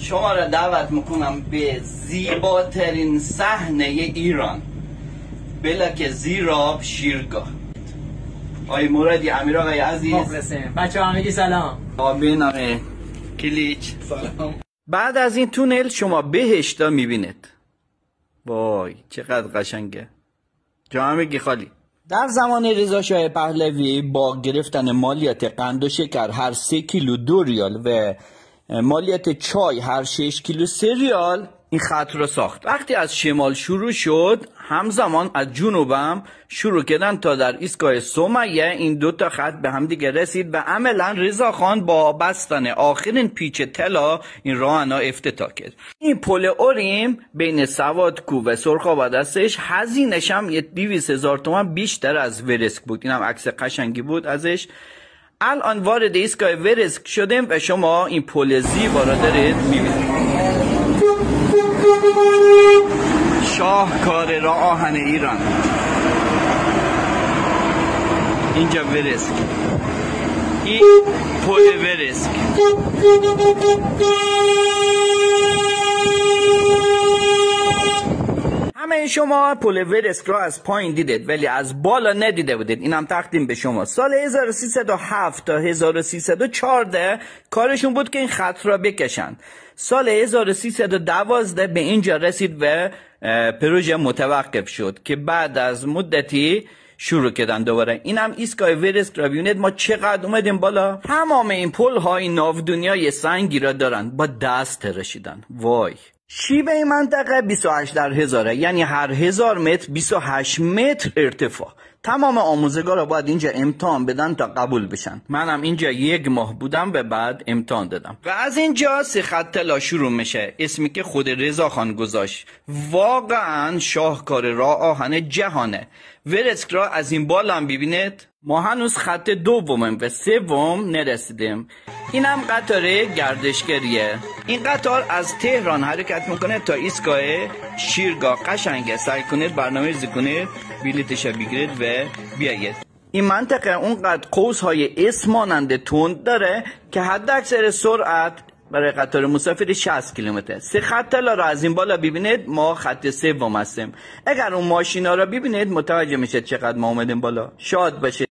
شما را دعوت میکنم به زیباترین صحنه ایران، بلک زیراب شیرگاه. آقای مرادی، امیر آقای عزیز، مخلصیم. بچه همگی سلام. آبین آقای کلیچ سلام. بعد از این تونل شما بهشتا میبینید. وای چقدر قشنگه. جا همگی خالی. در زمان رضا شاه پهلوی با گرفتن مالیات قند و شکر هر 3 کیلو 2 ریال و مالیات چای هر 6 کیلو 3 ریال این خط رو ساخت. وقتی از شمال شروع شد، همزمان از جنوبم شروع کردن تا در ایستگاه سمیه این 2 تا خط به هم دیگه رسید و عملا رضا خان با بستن آخرین پیچ طلا این راهنا افتتاح کرد. این پل اوریم بین سوادکوه و سرخاباد هستش. هزینه‌ش هم 200,000 تومان بیشتر از ورسک بود. اینم عکس قشنگی بود ازش. الان وارد ایستگاه ورسک شدیم و شما این پل زیبا را دارید می‌بینید. شاهکار راه آهن ایران. اینجا ورسک، این پل ورسک. همه شما پل ورسک را از پایین دیدید ولی از بالا ندیده بودید. اینم تقدیم به شما. سال 1307 تا 1314 کارشون بود که این خط را بکشن. سال 1312 به اینجا رسید و پروژه متوقف شد که بعد از مدتی شروع کردن دوباره. اینم ایستگاه ورسک را ببینید ما چقدر اومدیم بالا. تمام این پل های ناو دنیای سنگی را دارن با دست تراشیدن. وای. شیب این منطقه 28/1000، یعنی هر 1000 متر 28 متر ارتفاع. تمام آموزگارا باید اینجا امتحان بدن تا قبول بشن. منم اینجا 1 ماه بودم و بعد امتحان دادم. و از اینجا 3 خط طلا شروع میشه، اسمی که خود رضا خان گذاشت. واقعا شاهکار راه آهن جهانه. ورسک را از این بالا هم ببینید. ما هنوز خط دوم و سوم نرسیدیم. اینم قطار گردشگریه. این قطار از تهران حرکت میکنه تا ایستگاه شیرگاه. قشنگه، سعی کنید برنامه‌ریزی کنید، بلیطش بگیرید و بیایید. این منطقه اونقدر قوس‌های اس مانند تند داره که حداکثر سرعت برای قطار مسافری 60 کیلومتر. 3 خط طلا را از این بالا ببینید. ما خط سوم هستیم. اگر اون ماشینا را ببینید متوجه میشید چقدر ما اومدیم بالا. شاد باشید.